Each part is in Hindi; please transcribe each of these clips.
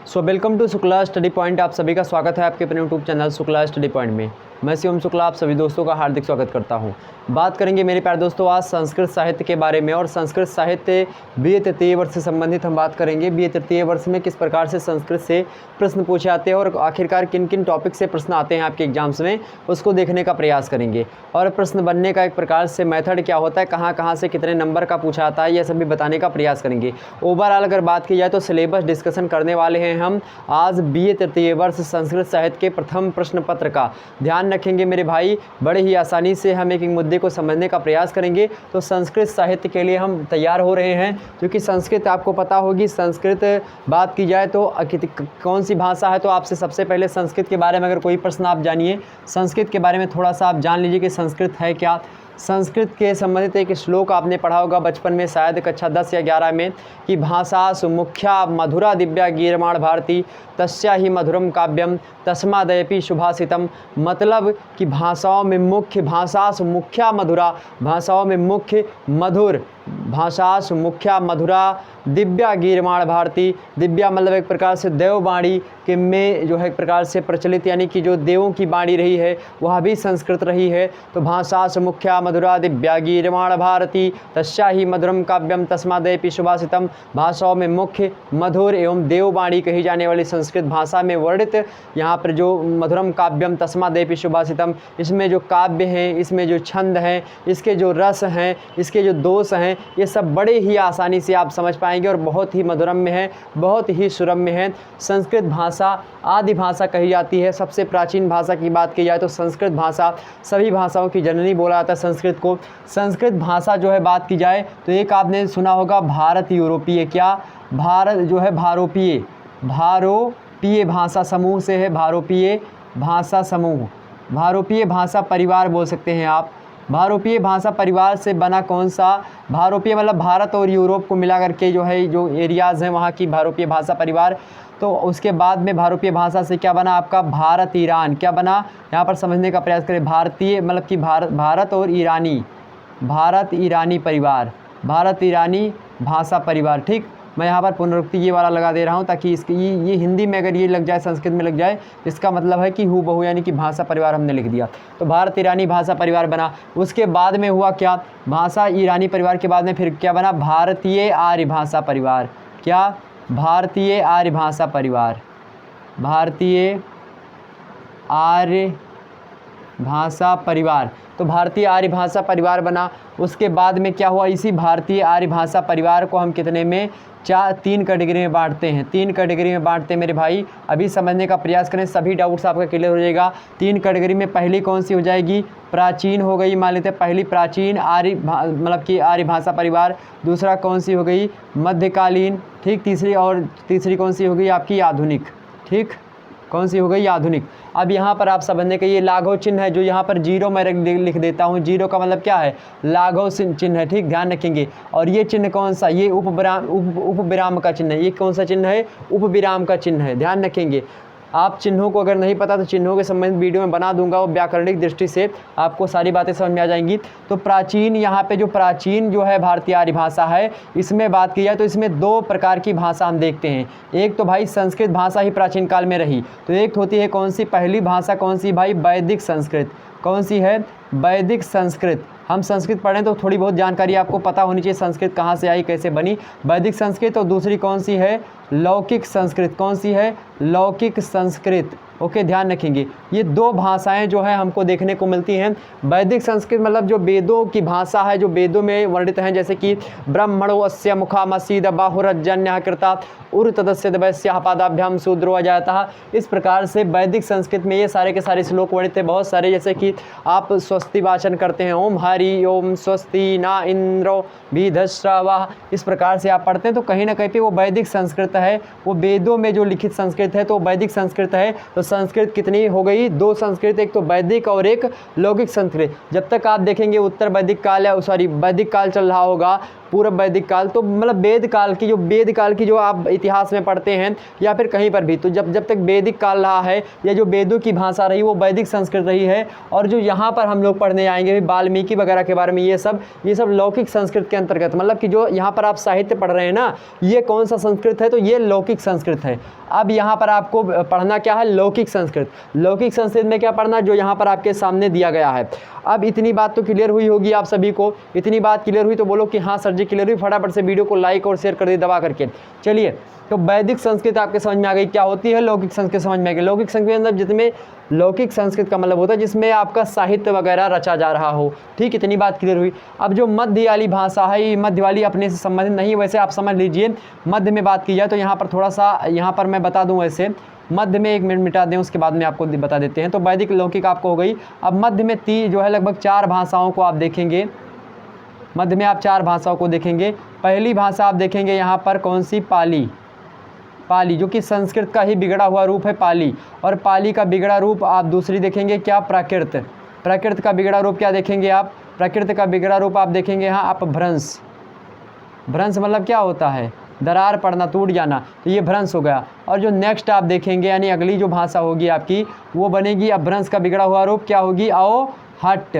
Welcome to Shukla study point. आप सभी का स्वागत है आपके अपने YouTube channel Shukla study point में। मैं शिवम शुक्ला आप सभी दोस्तों का हार्दिक स्वागत करता हूं। बात करेंगे मेरे प्यारे दोस्तों आज संस्कृत साहित्य के बारे में, और संस्कृत साहित्य बीए तृतीय वर्ष से संबंधित हम बात करेंगे। बीए तृतीय वर्ष में किस प्रकार से संस्कृत से प्रश्न पूछे जाते हैं और आखिरकार किन किन टॉपिक से प्रश्न आते हैं आपके एग्जाम्स में, उसको देखने का प्रयास करेंगे। और प्रश्न बनने का एक प्रकार से मेथड क्या होता है, कहाँ कहाँ से कितने नंबर का पूछा आता है, यह सभी बताने का प्रयास करेंगे। ओवरऑल अगर बात की जाए तो सिलेबस डिस्कशन करने वाले हैं हम आज बीए तृतीय वर्ष संस्कृत साहित्य के प्रथम प्रश्न पत्र का। ध्यान रखेंगे मेरे भाई, बड़े ही आसानी से हम एक मुद्दे को समझने का प्रयास करेंगे। तो संस्कृत साहित्य के लिए हम तैयार हो रहे हैं, क्योंकि संस्कृत आपको पता होगी, संस्कृत बात की जाए तो कौन सी भाषा है। तो आपसे सबसे पहले संस्कृत के बारे में अगर कोई प्रश्न आप जानिए, संस्कृत के बारे में थोड़ा सा आप जान लीजिए कि संस्कृत है क्या। संस्कृत के संबंधित एक श्लोक आपने पढ़ा होगा बचपन में, शायद कक्षा 10 या 11 में, कि भाषा सुमुख्या मधुरा दिव्या गीयमाण भारती तस्या ही मधुरम काव्यम तस्मादयपि सुभाषितम। मतलब कि भाषाओं में मुख्य, भाषा सुमुख्या मधुरा, भाषाओं में मुख्य मधुर, भाषा सुमुख्या मधुरा दिव्या गीयमाण भारती। दिव्या मतलब एक प्रकार से देववाणी के में जो है एक प्रकार से प्रचलित, यानी कि जो देवों की वाणी रही है वह भी संस्कृत रही है। तो भाषा सुमुख्या मधुरा दिव्या गीयमाण भारती तस्या ही मधुरम काव्यम तस्मादयपि सुभाषितम। भाषाओं में मुख्य मधुर एवं देववाणी कही जाने वाली संस्कृत भाषा में वर्णित यहाँ पर जो मधुरम काव्यम तस्मादयपि सुभाषितम, इसमें जो काव्य हैं, इसमें जो छंद हैं, इसके जो रस हैं, इसके जो दोष हैं, ये सब बड़े ही आसानी से आप समझ पाएंगे और बहुत ही मधुरम्य है, बहुत ही सुरम्य है। संस्कृत भाषा आदि भाषा कही जाती है। सबसे प्राचीन भाषा की बात की जाए तो संस्कृत भाषा सभी भाषाओं की जननी बोला जाता है संस्कृत को। संस्कृत भाषा जो है बात की जाए तो एक आपने सुना होगा भारत यूरोपीय, क्या भारत जो है भारोपीय भाषा समूह से है, भारोपीय भाषा समूह, भारोपीय भाषा परिवार बोल सकते हैं आप। भारोपीय भाषा परिवार से बना कौन सा, भारोपीय मतलब भारत और यूरोप को मिला करके जो है जो एरियाज़ हैं वहाँ की भारोपीय भाषा परिवार। तो उसके बाद में भारोपीय भाषा से क्या बना आपका भारत ईरान, क्या बना यहाँ पर समझने का प्रयास करें। भारतीय मतलब कि भारत और ईरानी, भारत ईरानी परिवार, भारत ईरानी भाषा परिवार। ठीक, मैं यहाँ पर पुनरुक्ति ये वाला लगा दे रहा हूँ ताकि इसकी ये हिंदी में अगर ये लग जाए, संस्कृत में लग जाए, इसका मतलब है कि हूबहू, यानी कि भाषा परिवार हमने लिख दिया। तो भारत ईरानी भाषा परिवार बना। उसके बाद में हुआ क्या, भाषा ईरानी परिवार के बाद में फिर क्या बना, भारतीय आर्य भाषा परिवार। क्या, भारतीय आर्य भाषा परिवार, भारतीय आर्य भाषा परिवार। तो भारतीय आर्य भाषा परिवार बना। उसके बाद में क्या हुआ, इसी भारतीय आर्य भाषा परिवार को हम कितने में, तीन कैटेगरी में बांटते हैं। तीन कैटेगरी में बांटते हैं मेरे भाई, अभी समझने का प्रयास करें, सभी डाउट्स आपका क्लियर हो जाएगा। तीन कैटेगरी में पहली कौन सी हो जाएगी, प्राचीन हो गई, मान लेते हैं पहली प्राचीन आर्य मतलब कि आर्य भाषा परिवार। दूसरा कौन सी हो गई, मध्यकालीन। ठीक, तीसरी कौन सी हो गई आपकी, आधुनिक। ठीक, कौन सी हो गई, आधुनिक। अब यहाँ पर आप समझने के ये लाघव चिन्ह है, जो यहाँ पर जीरो मैं लिख देता हूँ। जीरो का मतलब क्या है, लाघव चिन्ह है। ठीक, ध्यान रखेंगे। और ये चिन्ह कौन सा, ये उपविराम का चिन्ह है। ये कौन सा चिन्ह है, उपविराम का चिन्ह है। ध्यान रखेंगे। आप चिन्हों को अगर नहीं पता तो चिन्हों के संबंधित वीडियो में बना दूंगा, वो व्याकरणिक दृष्टि से आपको सारी बातें समझ में आ जाएंगी। तो प्राचीन, यहाँ पे जो प्राचीन जो है भारतीय आर्य भाषा है, इसमें बात की जाए तो इसमें दो प्रकार की भाषा हम देखते हैं। एक तो भाई संस्कृत भाषा ही प्राचीन काल में रही, तो एक होती है कौन सी, पहली भाषा कौन सी भाई, वैदिक संस्कृत। कौन सी है, वैदिक संस्कृत। हम संस्कृत पढ़ें तो थोड़ी बहुत जानकारी आपको पता होनी चाहिए, संस्कृत कहाँ से आई, कैसे बनी, वैदिक संस्कृत। और दूसरी कौन सी है, लौकिक संस्कृत। कौन सी है, लौकिक संस्कृत। ओके, ध्यान रखेंगे। ये दो भाषाएं जो है हमको देखने को मिलती हैं। वैदिक संस्कृत मतलब जो वेदों की भाषा है, जो वेदों में वर्णित हैं, जैसे कि ब्रह्मणो अस्य मुखामसीद बाहुरजन्य कृता उर तदस्य दवैस्या पादाभ्याम शूद्रो अजायतः। इस प्रकार से वैदिक संस्कृत में ये सारे के सारे श्लोक वर्णित हैं, बहुत सारे। जैसे कि आप स्वस्ति वाचन करते हैं, ओम हरि ओम स्वस्ति ना इंद्रो विधश्रवा, इस प्रकार से आप पढ़ते हैं। तो कहीं ना कहीं पे वो वैदिक संस्कृत है, वो वेदों में जो लिखित संस्कृत है, तो वैदिक संस्कृत है। तो संस्कृत कितनी हो गई, दो संस्कृत, एक तो वैदिक और एक लौकिक संस्कृत। जब तक आप देखेंगे उत्तर वैदिक काल वैदिक काल चल रहा होगा, पूर्व वैदिक काल, तो मतलब वेद काल की जो आप इतिहास में पढ़ते हैं या फिर कहीं पर भी, तो जब तक वैदिक काल रहा है या जो वेदों की भाषा रही वो वैदिक संस्कृत रही है। और जो यहाँ पर हम लोग पढ़ने आएंगे वाल्मीकि वगैरह के बारे में, ये सब लौकिक संस्कृत के अंतर्गत, मतलब कि जो यहाँ पर आप साहित्य पढ़ रहे हैं ना, ये कौन सा संस्कृत है, तो ये लौकिक संस्कृत है। अब यहाँ पर आपको पढ़ना क्या है, लौकिक संस्कृत। लौकिक संस्कृत में क्या पढ़ना, जो यहाँ पर आपके सामने दिया गया है। अब इतनी बात तो क्लियर हुई होगी आप सभी को, इतनी बात क्लियर हुई तो बोलो कि हाँ सर जी क्लियर हुई, फटाफट से वीडियो को लाइक और शेयर कर दे दबा करके। चलिए, तो वैदिक संस्कृत आपके समझ में आ गई क्या होती है, लौकिक संस्कृत समझ में आ गई। लौकिक संस्कृत मतलब जिसमें, लौकिक संस्कृत का मतलब होता है जिसमें आपका साहित्य वगैरह रचा जा रहा हो, ठीक, इतनी बात क्लियर हुई। अब जो मध्य वाली भाषा है, ये मध्य वाली अपने से संबंधित नहीं, वैसे आप समझ लीजिए मध्य में बात की जाए तो यहाँ पर थोड़ा सा, यहाँ पर मैं बता दूँ, वैसे मध्य में 1 मिनट मिटा दें, उसके बाद में आपको बता देते हैं। तो वैदिक लौकिक आपको हो गई। अब मध्य में जो है लगभग 4 भाषाओं को आप देखेंगे, मध्य में आप 4 भाषाओं को देखेंगे। पहली भाषा आप देखेंगे यहाँ पर कौन सी, पाली। पाली जो कि संस्कृत का ही बिगड़ा हुआ रूप है, पाली। और पाली का बिगड़ा रूप आप दूसरी देखेंगे क्या, प्राकृत। प्राकृत का बिगड़ा रूप क्या देखेंगे आप, प्राकृत का बिगड़ा रूप आप देखेंगे यहाँ आप भ्रंश। भ्रंश मतलब क्या होता है, दरार पड़ना, टूट जाना, तो ये भ्रंश हो गया। और जो नेक्स्ट आप देखेंगे यानी अगली जो भाषा होगी आपकी वो बनेगी, अब भ्रंश का बिगड़ा हुआ रूप क्या होगी, अवहट्ट।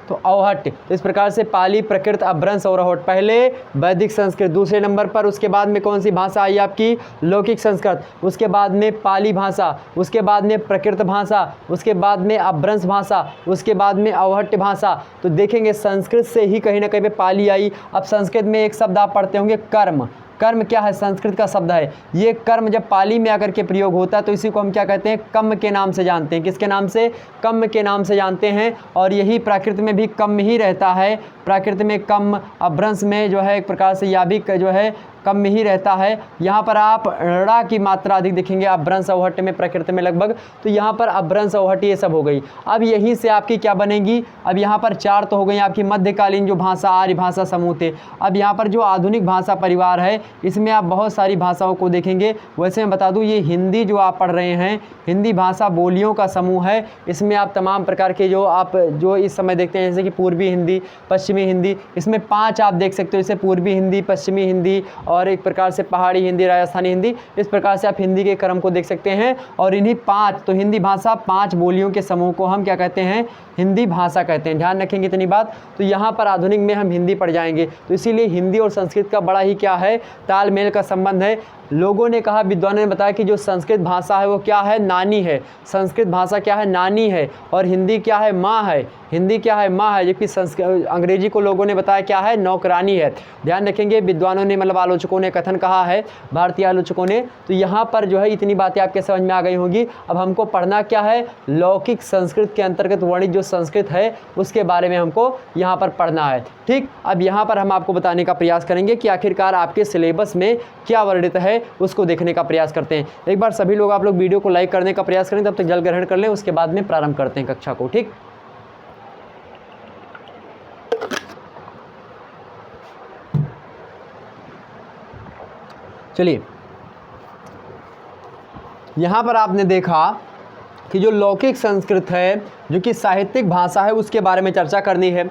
तो अवहट्ट, तो इस प्रकार से पाली, प्राकृत, अपभ्रंश और अवहट्ट। पहले वैदिक संस्कृत, दूसरे नंबर पर उसके बाद में कौन सी भाषा आई आपकी, लौकिक संस्कृत, उसके बाद में पाली भाषा, उसके बाद में प्राकृत भाषा, उसके बाद में अपभ्रंश भाषा, उसके बाद में अवहट्ट भाषा। तो देखेंगे संस्कृत से ही कहीं ना कहीं पे पाली आई। अब संस्कृत में एक शब्द आप पढ़ते होंगे कर्म। कर्म क्या है, संस्कृत का शब्द है। ये कर्म जब पाली में आकर के प्रयोग होता है तो इसी को हम क्या कहते हैं, कम के नाम से जानते हैं। किसके नाम से, कम के नाम से जानते हैं। और यही प्राकृत में भी कम ही रहता है, प्राकृत में कम, अपभ्रंश में जो है एक प्रकार से या भी जो है कम में ही रहता है। यहाँ पर आप ड़ा की मात्रा अधिक देखेंगे, अपभ्रंश अवहट्ट में, प्राकृत में लगभग, तो यहाँ पर अपभ्रंश अवहट्ट ये सब हो गई। अब यहीं से आपकी क्या बनेगी, अब यहाँ पर 4 तो हो गई आपकी मध्यकालीन जो भाषा, आर्य भाषा समूह थे। अब यहाँ पर जो आधुनिक भाषा परिवार है इसमें आप बहुत सारी भाषाओं को देखेंगे। वैसे मैं बता दूँ, ये हिंदी जो आप पढ़ रहे हैं, हिंदी भाषा बोलियों का समूह है। इसमें आप तमाम प्रकार के जो इस समय देखते हैं, जैसे कि पूर्वी हिंदी, पश्चिमी हिंदी, इसमें 5 आप देख सकते हो, जैसे पूर्वी हिंदी, पश्चिमी हिंदी और एक प्रकार से पहाड़ी हिंदी, राजस्थानी हिंदी। इस प्रकार से आप हिंदी के क्रम को देख सकते हैं। और इन्हीं 5, तो हिंदी भाषा 5 बोलियों के समूह को हम क्या कहते हैं, हिंदी भाषा कहते हैं। ध्यान रखेंगे इतनी बात। तो यहाँ पर आधुनिक में हम हिंदी पढ़ जाएंगे, तो इसीलिए हिंदी और संस्कृत का बड़ा ही क्या है, तालमेल का संबंध है। लोगों ने कहा, विद्वानों ने बताया कि जो संस्कृत भाषा है वो क्या है, नानी है। संस्कृत भाषा क्या है, नानी है। और हिंदी क्या है, माँ है। हिंदी क्या है, माँ है। जबकि अंग्रेजी को लोगों ने बताया क्या है, नौकरानी है। ध्यान रखेंगे, विद्वानों ने मतलब आलोचकों ने कथन कहा है, भारतीय आलोचकों ने। तो यहाँ पर जो है इतनी बातें आपके समझ में आ गई होंगी। अब हमको पढ़ना क्या है, लौकिक संस्कृत के अंतर्गत वर्णित जो संस्कृत है उसके बारे में हमको यहाँ पर पढ़ना है, ठीक। अब यहाँ पर हम आपको बताने का प्रयास करेंगे कि आखिरकार आपके सिलेबस में क्या वर्णित है, उसको देखने का प्रयास करते हैं। एक बार सभी लोग आप लोग वीडियो को लाइक करने का प्रयास करें, तब तक जल ग्रहण कर लें, उसके बाद में प्रारंभ करते हैं कक्षा को, ठीक। चलिए, यहाँ पर आपने देखा कि जो लौकिक संस्कृत है, जो कि साहित्यिक भाषा है, उसके बारे में चर्चा करनी है।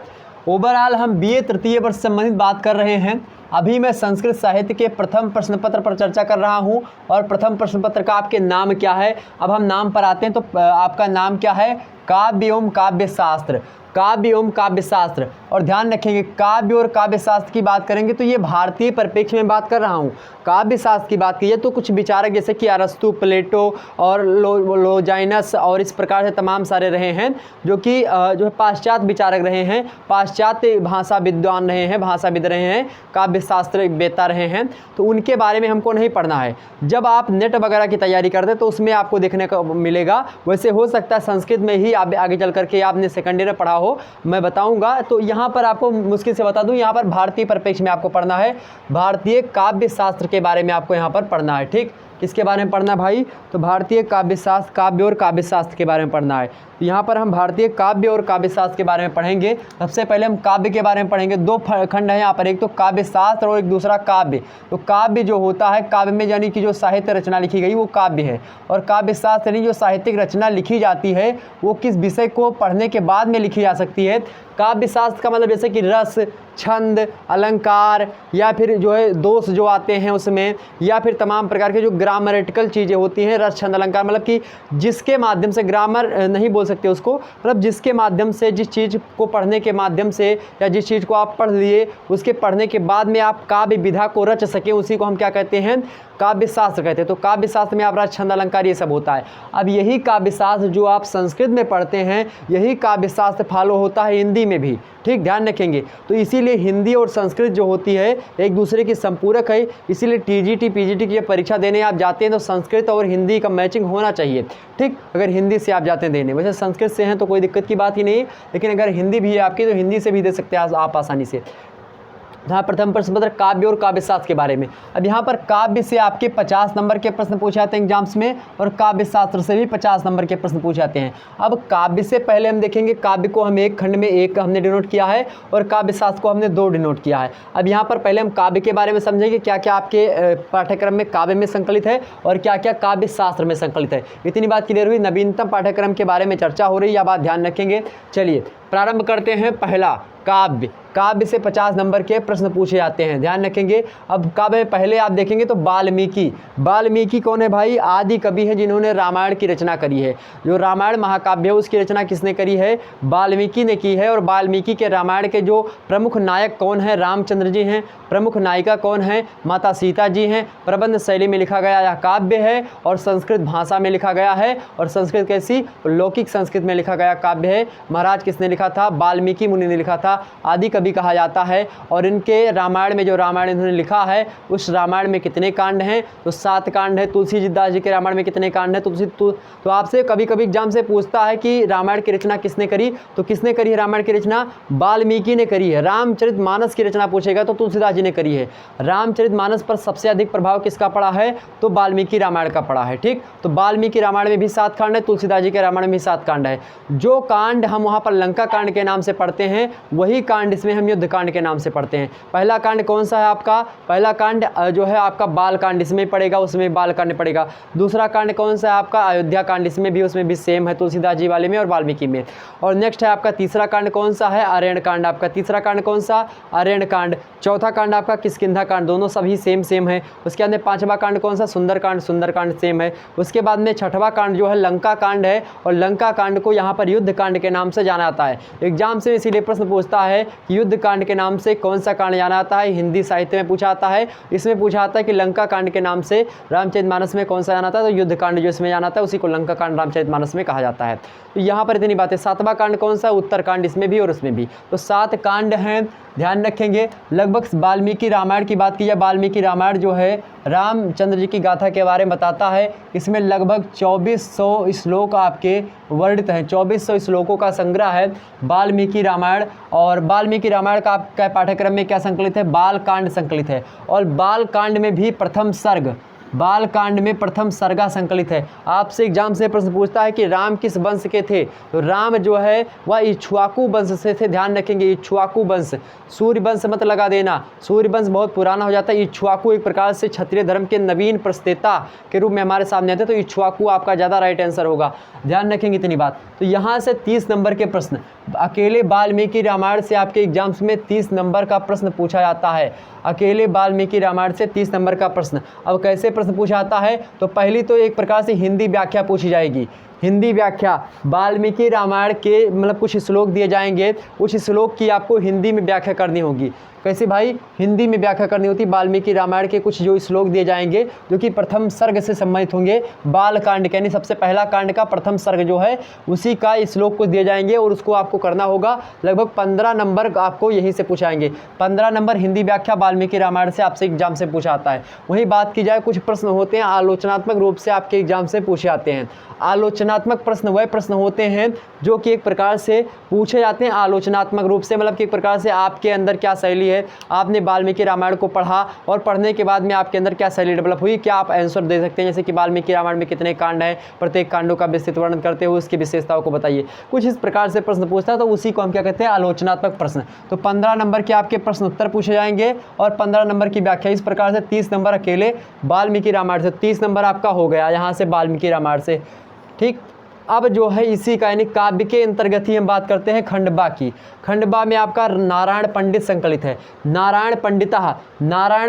ओवरऑल हम BA तृतीय वर्ष से संबंधित बात कर रहे हैं। अभी मैं संस्कृत साहित्य के प्रथम प्रश्न पत्र पर चर्चा कर रहा हूं। और प्रथम प्रश्न पत्र का आपके नाम क्या है। अब हम नाम पर आते हैं, तो आपका नाम क्या है, काव्य एवं काव्य शास्त्र। काव्य एवं काव्य शास्त्र। और ध्यान रखेंगे, काव्य और काव्य शास्त्र की बात करेंगे तो ये भारतीय परिप्रेक्ष्य में बात कर रहा हूँ। काव्य शास्त्र की बात कीजिए तो कुछ विचारक जैसे कि अरस्तु, प्लेटो और लोजाइनस और इस प्रकार से तमाम सारे रहे हैं, जो कि जो पाश्चात्य विचारक रहे हैं, पाश्चात्य भाषा विद्वान रहे हैं, भाषाविद रहे हैं, काव्य शास्त्र वेत्ता रहे हैं। तो उनके बारे में हमको नहीं पढ़ना है। जब आप नेट वगैरह की तैयारी करते तो उसमें आपको देखने को मिलेगा। वैसे हो सकता है संस्कृत में ही आगे चल करके आपने सेकेंड ईयर पढ़ा हो, मैं बताऊंगा। तो यहाँ पर आपको मुश्किल से बता दूं, यहाँ पर भारतीय परिप्रेक्ष्य में आपको पढ़ना है। भारतीय काव्य शास्त्र के बारे में आपको यहाँ पर पढ़ना है, ठीक। किसके बारे में पढ़ना है भाई, तो भारतीय काव्य शास्त्र, काव्य और काव्य शास्त्र के बारे में पढ़ना है। तो यहाँ पर हम भारतीय काव्य और काव्य शास्त्र के बारे में पढ़ेंगे। सबसे पहले हम काव्य के बारे में पढ़ेंगे। 2 खंड है यहाँ पर, एक तो काव्य शास्त्र और एक दूसरा काव्य। तो काव्य जो होता है, काव्य में यानी कि जो साहित्य रचना लिखी गई वो काव्य है। और काव्य शास्त्र यानी जो साहित्यिक रचना लिखी जाती है वो किस विषय को पढ़ने के बाद में लिखी जा सकती है। काव्य शास्त्र का मतलब जैसे कि रस, छंद, अलंकार या फिर जो है दोष जो आते हैं उसमें, या फिर तमाम प्रकार के जो ग्रामरेटिकल चीज़ें होती हैं, रस, छंद, अलंकार, मतलब कि जिसके माध्यम से, ग्रामर नहीं बोल सकते उसको, मतलब जिसके माध्यम से, जिस चीज़ को पढ़ने के माध्यम से या जिस चीज़ को आप पढ़ लिए उसके पढ़ने के बाद में आप काव्य विधा को रच सकें, उसी को हम क्या कहते हैं, काव्य शास्त्र कहते हैं। तो काव्य शास्त्र में आप रस, छंद, अलंकार ये सब होता है। अब यही काव्य शास्त्र जो आप संस्कृत में पढ़ते हैं, यही काव्य शास्त्र फॉलो होता है हिंदी में भी, ठीक, ध्यान रखेंगे। तो इसीलिए हिंदी और संस्कृत जो होती है एक दूसरे की संपूरक है, इसीलिए टीजीटी पीजीटी की परीक्षा देने आप जाते हैं तो संस्कृत और हिंदी का मैचिंग होना चाहिए, ठीक। अगर हिंदी से आप जाते हैं देने, वैसे संस्कृत से हैं तो कोई दिक्कत की बात ही नहीं है, लेकिन अगर हिंदी भी है आपकी तो हिंदी से भी दे सकते हैं आप आसानी से। जहाँ प्रथम प्रश्न पत्र काव्य और काव्य शास्त्र के बारे में। अब यहाँ पर काव्य से आपके 50 नंबर के प्रश्न पूछे जाते हैं एग्जाम्स में, और काव्य शास्त्र से भी 50 नंबर के प्रश्न पूछे जाते हैं। अब काव्य से पहले हम देखेंगे, काव्य को हम एक खंड में एक हमने डिनोट किया है और काव्य शास्त्र को हमने 2 डिनोट किया है। अब यहाँ पर पहले हम काव्य के बारे में समझेंगे, क्या क्या आपके पाठ्यक्रम में काव्य में संकलित है और क्या क्या काव्य शास्त्र में संकलित है। इतनी बात क्लियर हुई। नवीनतम पाठ्यक्रम के बारे में चर्चा हो रही है, बात ध्यान रखेंगे। चलिए प्रारंभ करते हैं। पहला काव्य, काव्य से 50 नंबर के प्रश्न पूछे जाते हैं, ध्यान रखेंगे। अब काव्य में पहले आप देखेंगे तो वाल्मीकि। वाल्मीकि कौन है भाई? आदि कवि हैं जिन्होंने रामायण की रचना करी है। जो रामायण महाकाव्य है उसकी रचना किसने करी है? वाल्मीकि ने की है। और वाल्मीकि के रामायण के जो प्रमुख नायक कौन है? रामचंद्र जी हैं। प्रमुख नायिका कौन है? माता सीता जी हैं। प्रबंध शैली में लिखा गया यह काव्य है और संस्कृत भाषा में लिखा गया है। और संस्कृत कैसी? लौकिक संस्कृत में लिखा गया काव्य है। महाराज किसने लिखा था? वाल्मीकि मुनि ने लिखा था। आदि कवि कहा जाता है। और इनके रामायण में जो रामायण इन्होंने लिखा है उस रामायण में कितने कांड हैं? तो 7 कांड है। तुलसीदास जी के रामायण में कितने कांड हैं? तो आपसे कभी कभी एग्जाम से पूछता है कि रामायण की रचना किसने करी, तो किसने करी है रामायण की रचना? वाल्मीकि ने करी है। रामचरितमानस की रचना पूछेगा तो तुलसीदास जी ने करी है। रामचरितमानस पर सबसे अधिक प्रभाव किसका पड़ा है? तो वाल्मीकि रामायण का पड़ा है, ठीक। तो वाल्मीकि रामायण में भी 7 कांड है, तुलसीदास जी के रामायण में भी 7 कांड है। जो कांड हम वहाँ पर लंका कांड के नाम से पढ़ते हैं वही कांड इसमें हम युद्ध कांड के नाम से पढ़ते हैं। पहला कांड कौन सा है आपका? पहला कांड जो है आपका बाल कांड, इसमें पड़ेगा, उसमें बाल कांड पड़ेगा। दूसरा कांड कौन सा है आपका? अयोध्या कांड, इसमें भी उसमें भी सेम है, तुलसीदास जी वाले में और वाल्मीकि में। और नेक्स्ट है आपका तीसरा कांड कौन सा है? अरण्य कांड। आपका तीसरा कांड कौन सा? अरण्य कांड। चौथा कांड आपका किष्किंधा कांड, दोनों सभी सेम है। उसके बाद में 5वां कांड कौन सा? सुंदर कांड सेम है। उसके बाद में 6वां कांड जो है लंका कांड है, और लंका कांड को यहाँ पर युद्ध कांड के नाम से जाना जाता है। एग्जाम से इसीलिए प्रश्न पूछता है कि युद्ध कांड के नाम से कौन सा कांड जाना जाता है? हिंदी साहित्य में पूछा जाता है। इसमें पूछा जाता है कि लंका कांड के नाम से रामचरितमानस में कौन सा जाना था? तो युद्ध कांड जो इसमें जाना था उसी को लंका कांड रामचरितमानस में कहा जाता है। तो यहाँ पर इतनी बातें। 7वां कांड कौन सा? उत्तर कांड, इसमें भी और उसमें भी। तो 7 कांड हैं, ध्यान रखेंगे। लगभग वाल्मीकि रामायण की बात की जाए, वाल्मीकि रामायण जो है रामचंद्र जी की गाथा के बारे में बताता है। इसमें लगभग 2400 श्लोक आपके वर्णित हैं। 2400 श्लोकों का संग्रह है वाल्मीकि रामायण। और वाल्मीकि रामायण का आपका पाठ्यक्रम में क्या संकलित है? बाल कांड संकलित है। और बाल कांड में भी प्रथम सर्ग, बाल कांड में प्रथम सर्गा संकलित है। आपसे एग्जाम से प्रश्न पूछता है कि राम किस वंश के थे? तो राम जो है वह इक्ष्वाकु वंश से थे, ध्यान रखेंगे। इक्ष्वाकु वंश, सूर्य वंश मत लगा देना, सूर्य वंश बहुत पुराना हो जाता है। इक्ष्वाकु एक प्रकार से क्षत्रिय धर्म के नवीन प्रस्तेता के रूप में हमारे सामने आते हैं, तो इक्ष्वाकु आपका ज़्यादा राइट आंसर होगा, ध्यान रखेंगे इतनी बात। तो यहाँ से 30 नंबर के प्रश्न, अकेले वाल्मीकि रामायण से आपके एग्जाम्स में 30 नंबर का प्रश्न पूछा जाता है। अकेले वाल्मीकि रामायण से 30 नंबर का प्रश्न। अब कैसे प्रश्न पूछा जाता है? तो पहली तो एक प्रकार से हिंदी व्याख्या पूछी जाएगी। हिंदी व्याख्या, वाल्मीकि रामायण के मतलब कुछ श्लोक दिए जाएंगे, उस श्लोक की आपको हिंदी में व्याख्या करनी होगी। कैसे भाई? हिंदी में व्याख्या करनी होती। वाल्मीकि रामायण के कुछ जो श्लोक दिए जाएंगे जो कि प्रथम सर्ग से संबंधित होंगे, बाल कांड यानी सबसे पहला कांड का प्रथम सर्ग जो है उसी का श्लोक को दिए जाएंगे, और उसको आपको करना होगा। लगभग 15 नंबर आपको यहीं से पूछाएंगे। 15 नंबर हिंदी व्याख्या वाल्मीकि रामायण से आपसे एग्जाम से पूछा आता है। वहीं बात की जाए, कुछ प्रश्न होते हैं आलोचनात्मक रूप से आपके एग्जाम से पूछे जाते हैं। आलोचनात्मक प्रश्न वह प्रश्न होते हैं जो कि एक प्रकार से पूछे जाते हैं आलोचनात्मक रूप से, मतलब कि एक प्रकार से आपके अंदर क्या शैली है, आपने वाल्मीकि रामायण को पढ़ा और पढ़ने के बाद में आपके अंदर क्या शैली डेवलप हुई, क्या आप आंसर दे सकते हैं। जैसे कि वाल्मीकि रामायण में कितने कांड हैं, प्रत्येक कांडों का विस्तृत वर्णन करते हुए उसकी विशेषताओं को बताइए। कुछ इस प्रकार से प्रश्न पूछता है, तो उसी को हम क्या कहते हैं? आलोचनात्मक प्रश्न। तो 15 नंबर के आपके प्रश्न उत्तर पूछे जाएंगे और 15 नंबर की व्याख्या। इस प्रकार से 30 नंबर अकेले वाल्मीकि रामायण से, 30 नंबर आपका हो गया यहाँ से वाल्मीकि रामायण से, ठीक। अब जो है इसी का यानी काव्य के अंतर्गत ही हम बात करते हैं खंडवा की। खंडवा में आपका नारायण पंडित संकलित है। नारायण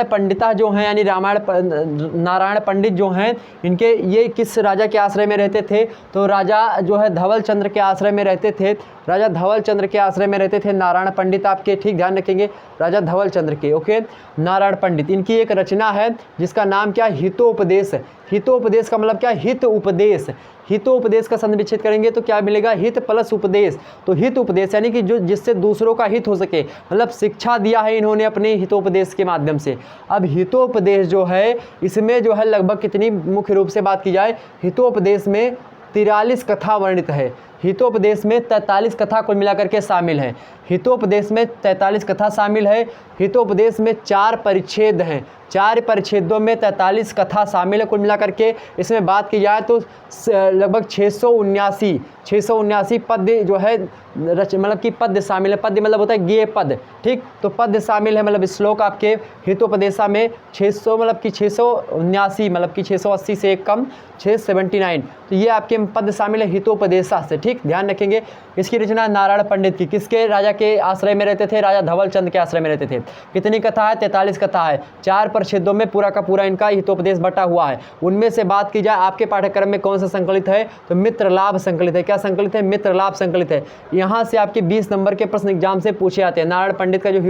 पंडिता जो हैं यानी नारायण पंडित जो हैं, इनके ये किस राजा के आश्रय में रहते थे? तो राजा जो है धवल चंद्र के आश्रय में रहते थे। राजा धवल चंद्र के आश्रय में रहते थे नारायण पंडित आपके, ठीक ध्यान रखेंगे, राजा धवल चंद्र के। ओके, नारायण पंडित, इनकी एक रचना है जिसका नाम क्या है? हितोपदेश। हितोपदेश का मतलब क्या? हित उपदेश। हितोपदेश का संधिविच्छेद करेंगे तो क्या मिलेगा? हित प्लस उपदेश। तो हित उपदेश यानी कि जो जिससे दूसरों का हित हो सके, मतलब शिक्षा दिया है इन्होंने अपने हितोपदेश के माध्यम से। अब हितोपदेश जो है इसमें जो है लगभग कितनी मुख्य रूप से बात की जाए, हितोपदेश में 43 कथा वर्णित है। हितोपदेश में 43 कथा कुल मिलाकर के शामिल है। हितोपदेश में 43 कथा शामिल है। हितोपदेश में 4 परिच्छेद हैं। 4 परिच्छेदों में 43 कथा शामिल है कुल मिलाकर के। इसमें बात की जाए तो लगभग 679 पद्य जो है मतलब कि पद्य शामिल है। पद्य मतलब होता है गेय पद, ठीक, तो पद्य शामिल है, मतलब श्लोक आपके हितोपदेशा में 600 मतलब कि 679 मतलब कि 680 से एक कम 679, तो ये आपके पद्य शामिल है हितोपदेशा से, ठीक, ध्यान रखेंगे। इसकी रचना नारायण पंडित की, किसके राजा के आश्रय में रहते थे? राजा धवल चंद के आश्रय में रहते थे। कितनी कथा है? 43 कथा है। 4 परिच्छेदों में पूरा का पूरा इनका हितोपदेश बटा हुआ है। उनमें से बात की जाए आपके पाठ्यक्रम में कौन सा संकलित है? तो मित्र लाभ संकलित है। क्या संकलित है? मित्र लाभ संकलित है। यहाँ से आपके 20 नंबर के प्रश्न एग्जाम से पूछे जाते हैं। नारायण पंडित का जो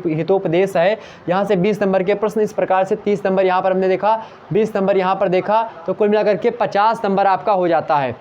हितोपदेश है, यहाँ से 20 नंबर के प्रश्न इस प्रकार से 30 नंबर यहाँ पर हमने देखा, 20 नंबर यहाँ पर देखा, तो कुल मिलाकर के 50 नंबर आपका हो जाता है।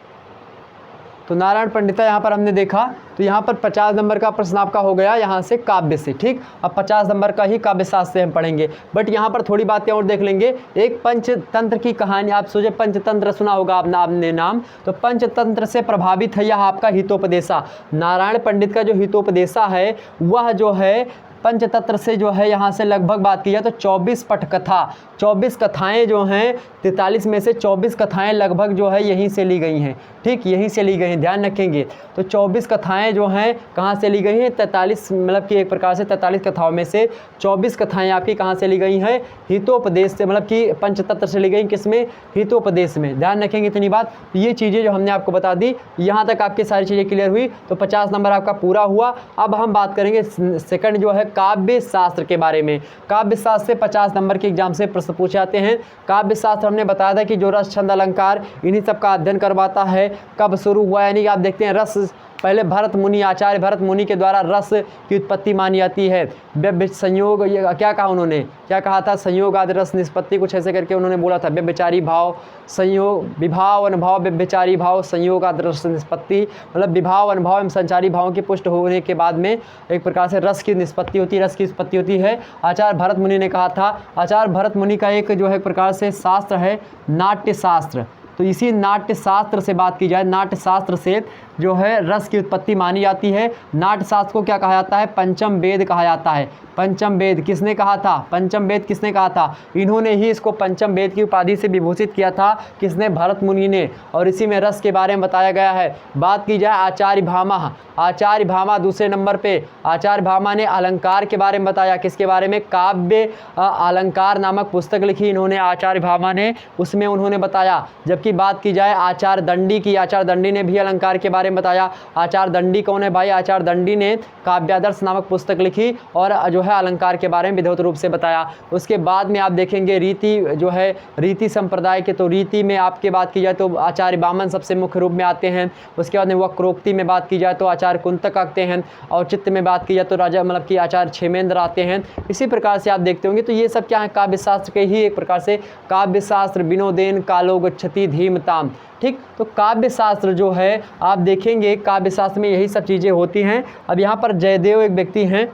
तो नारायण पंडिता यहाँ पर हमने देखा, तो यहाँ पर 50 नंबर का प्रश्न आपका हो गया यहाँ से काव्य से, ठीक। अब 50 नंबर का ही काव्य शास्त्र से हम पढ़ेंगे, बट यहाँ पर थोड़ी बातें और देख लेंगे। एक पंचतंत्र की कहानी, आप सोचे पंचतंत्र सुना होगा आपने नाम, तो पंचतंत्र से प्रभावित है यह आपका हितोपदेशा। नारायण पंडित का जो हितोपदेशा है वह जो है पंचतंत्र से जो है यहाँ से लगभग बात की जाए तो 24 पटकथा, 24 कथाएँ जो हैं, 43 में से 24 कथाएँ लगभग जो है यहीं से ली गई हैं, ठीक, यहीं से ली गई हैं, ध्यान रखेंगे। तो 24 कथाएँ जो हैं कहाँ से ली गई हैं? 43 मतलब कि एक प्रकार से 43 कथाओं में से 24 कथाएँ आपकी कहाँ से ली गई हैं? हितोपदेश से, मतलब कि पंचतंत्र से ली गई। किसमें? हितोपदेश में, ध्यान रखेंगे इतनी बात। ये चीज़ें जो हमने आपको बता दी, यहाँ तक आपकी सारी चीज़ें क्लियर हुई, तो 50 नंबर आपका पूरा हुआ। अब हम बात करेंगे सेकंड जो है काव्य शास्त्र के बारे में। काव्य शास्त्र से 50 नंबर के एग्जाम से प्रश्न पूछे जाते हैं। काव्य शास्त्र हमने बताया था कि जो रस, छंद, अलंकार इन्हीं सब का अध्ययन करवाता है। कब शुरू हुआ? यानी कि आप देखते हैं रस पहले भरत मुनि, आचार्य भरत मुनि के द्वारा रस की उत्पत्ति मानी जाती है। व्यभिचारी संयोग, ये क्या कहा उन्होंने? क्या कहा था? संयोग आदि रस निष्पत्ति, कुछ ऐसे करके उन्होंने बोला था। व्यभिचारी भाव, संयोग, विभाव, अनुभाव, व्यभिचारी भाव, संयोग आदि रस निष्पत्ति, मतलब विभाव, अनुभाव एवं संचारी भावों के पुष्ट होने के बाद में एक प्रकार से रस की निष्पत्ति होती है, रस की उत्पत्ति होती है। आचार्य भरत मुनि ने कहा था। आचार्य भरत मुनि का एक जो है प्रकार से शास्त्र है नाट्य शास्त्र। तो इसी नाट्य शास्त्र से बात की जाए, नाट्य शास्त्र से जो है रस की उत्पत्ति मानी जाती है। नाट्य शास्त्र को क्या कहा जाता है? पंचम वेद कहा जाता है। पंचम वेद किसने कहा था? पंचम वेद किसने कहा था? इन्होंने ही इसको पंचम वेद की उपाधि से विभूषित किया था। किसने? भरत मुनि ने। और इसी में रस के बारे में बताया गया है। बात की जाए आचार्य भामा, आचार्य भामा दूसरे नंबर पे। आचार्य भामा ने अलंकार के बारे में बताया। किसके बारे में? काव्य अलंकार नामक पुस्तक लिखी इन्होंने, आचार्य भामा ने, उसमें उन्होंने बताया। जबकि बात की जाए आचार्य दंडी की, आचार्य दंडी ने भी अलंकार के बारे में बताया। आचार्य दंडी कौन है भाई? आचार्य दंडी ने काव्यादर्श नामक पुस्तक लिखी और जो है अलंकार के बारे में विधिवत रूप से बताया। उसके बाद में आप देखेंगे रीति जो है, रीति संप्रदाय के, तो रीति में आपके बात की जाए तो आचार्य वामन सबसे मुख्य रूप में आते हैं। उसके बाद में वक्रोक्ति में बात की जाए तो आचार्य कुंतक आते हैं। और चित्त में बात की जाए तो राजा मतलब कि आचार्य क्षेमेंद्र आते हैं। इसी प्रकार से आप देखते होंगे। तो ये सब क्या है? काव्य शास्त्र के ही एक प्रकार से काव्य शास्त्र विनोदेन कालो गच्छति धीमताम, ठीक। तो काव्य शास्त्र जो है आप देखेंगे काव्य शास्त्र में यही सब चीज़ें होती हैं। अब यहाँ पर जयदेव एक व्यक्ति हैं,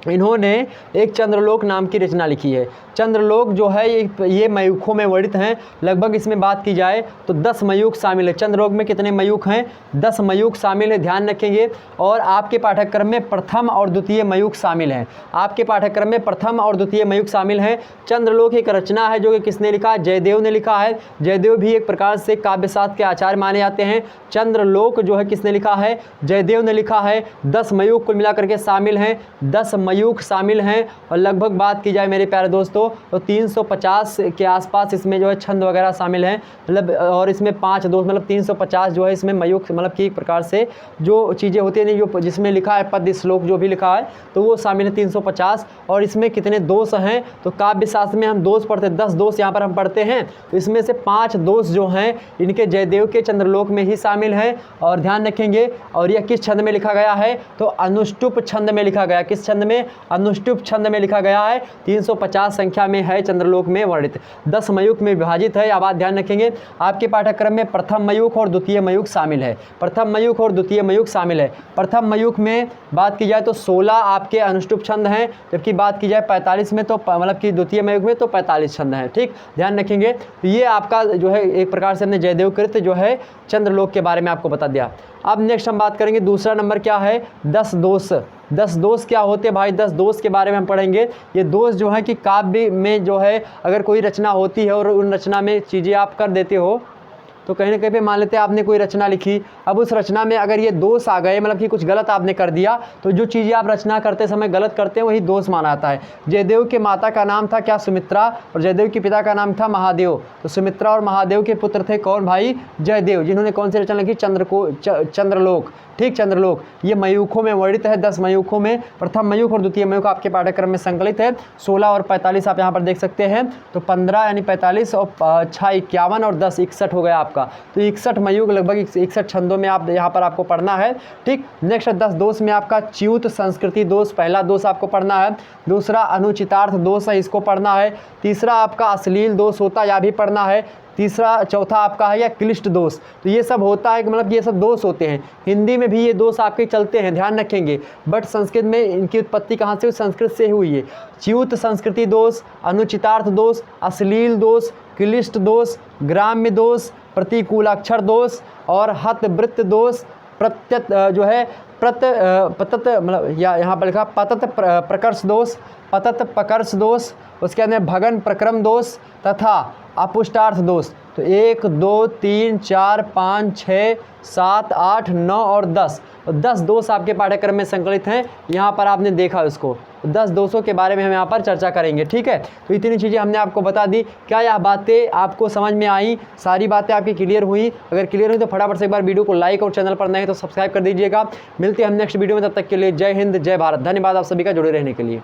इन्होंने एक चंद्रलोक नाम की रचना लिखी है। चंद्रलोक जो है ये मयूखों में वर्णित हैं। लगभग इसमें बात की जाए तो 10 मयूख शामिल है। चंद्रलोक में कितने मयूख हैं? 10 मयूख शामिल है, ध्यान रखेंगे। और आपके पाठ्यक्रम में प्रथम और द्वितीय मयूख शामिल हैं। आपके पाठ्यक्रम में प्रथम और द्वितीय मयूख शामिल हैं। चंद्रलोक एक रचना है जो कि किसने लिखा है? जयदेव ने लिखा है। जयदेव भी एक प्रकार से काव्य शास्त्र के आचार्य माने जाते हैं। चंद्रलोक जो है किसने लिखा है? जयदेव ने लिखा है। 10 मयूख कुल मिलाकर के शामिल हैं, 10 मयूख शामिल हैं। और लगभग बात की जाए मेरे प्यारे दोस्तों तो 350 के आसपास इसमें जो है छंद वगैरह शामिल हैं, मतलब और इसमें 5 दोष मतलब 350 जो है इसमें मयूख मतलब कि एक प्रकार से जो चीज़ें होती हैं जो जिसमें लिखा है पद्य श्लोक जो भी लिखा है तो वो शामिल है 350। और इसमें कितने दोष हैं तो काव्य शास्त्र में हम दोष पढ़ते हैं, 10 दोष यहाँ पर हम पढ़ते हैं, तो इसमें से 5 दोष जो हैं इनके जयदेव के चंद्रलोक में ही शामिल हैं। और ध्यान रखेंगे, और यह किस छंद में लिखा गया है तो अनुष्टुप छंद में लिखा गया। किस छंद में? अनुष्टुप छंद में लिखा गया है। 350 संख्या में है चंद्रलोक में वर्णित, 10 मयूख में विभाजित है। अब आप ध्यान रखेंगे आपके पाठ्यक्रम में प्रथम मयूख और द्वितीय मयूख शामिल है, प्रथम मयूख और द्वितीय मयूख शामिल है। प्रथम मयूख में बात की जाए तो 16 आपके अनुष्टुप छंद हैं, जबकि बात की जाए 45 में तो मतलब कि द्वितीय मयूख में तो 45 छंद हैं। ठीक, ध्यान रखेंगे। तो ये आपका जो है एक प्रकार से हमने जयदेवकृत जो है चंद्रलोक के बारे में आपको बता दिया। अब नेक्स्ट हम बात करेंगे दूसरा नंबर क्या है 10 दोष। 10 दोष क्या होते हैं भाई? 10 दोष के बारे में हम पढ़ेंगे। ये दोष जो है कि काव्य में जो है अगर कोई रचना होती है और उन रचना में चीज़ें आप कर देते हो तो कहीं ना कहीं पे मान लेते हैं आपने कोई रचना लिखी, अब उस रचना में अगर ये दोष आ गए मतलब कि कुछ गलत आपने कर दिया तो जो चीज़ें आप रचना करते समय गलत करते हैं वही दोष माना जाता है। जयदेव के माता का नाम था क्या? सुमित्रा, और जयदेव के पिता का नाम था महादेव। तो सुमित्रा और महादेव के पुत्र थे कौन भाई? जयदेव, जिन्होंने कौन सी रचना लिखी? चंद्रलोक। ठीक, चंद्रलोक ये मयूखों में वर्णित है, 10 मयूखों में। प्रथम मयूख और द्वितीय मयूख आपके पाठ्यक्रम में संकलित है। 16 और 45 आप यहाँ पर देख सकते हैं। तो 15 यानी 45 और 6 51 और 10 61 हो गया आपका। तो 61 मयूख लगभग 61 छंदों में आप यहाँ पर आपको पढ़ना है। ठीक, नेक्स्ट 10 दोष में आपका च्युत संस्कृति दोष, पहला दोष आपको पढ़ना है। दूसरा अनुचितार्थ दोष है, इसको पढ़ना है। तीसरा आपका अश्लील दोष होता है, यह भी पढ़ना है। तीसरा चौथा आपका है या क्लिष्ट दोष। तो ये सब होता है कि मतलब ये सब दोष होते हैं। हिंदी में भी ये दोष आपके चलते हैं, ध्यान रखेंगे, बट संस्कृत में इनकी उत्पत्ति कहाँ से हुई? संस्कृत से हुई है। च्युत संस्कृति दोष, अनुचितार्थ दोष, अश्लील दोष, क्लिष्ट दोष, ग्राम्य दोष, प्रतिकूलाक्षर दोष और हतवृत्त दोष, प्रत्यत जो है पतत मतलब यहाँ पर लिखा पतत प्रकर्ष दोष, पतत प्रकर्ष दोष, उसके अंदर भगन प्रक्रम दोष तथा अपुष्टार्थ दोष। तो 1 2 3 4 5 6 7 8 9 और 10, 10 दोष आपके पाठ्यक्रम में संकलित हैं। यहाँ पर आपने देखा उसको, 10 दोषों के बारे में हम यहाँ पर चर्चा करेंगे। ठीक है, तो इतनी चीज़ें हमने आपको बता दी। क्या यह बातें आपको समझ में आई? सारी बातें आपकी क्लियर हुई? अगर क्लियर हुई तो फटाफट से एक बार वीडियो को लाइक और चैनल पर नए तो सब्सक्राइब कर दीजिएगा। मिलते हैं हम नेक्स्ट वीडियो में, तब तक के लिए जय हिंद, जय भारत। धन्यवाद आप सभी का जुड़े रहने के लिए।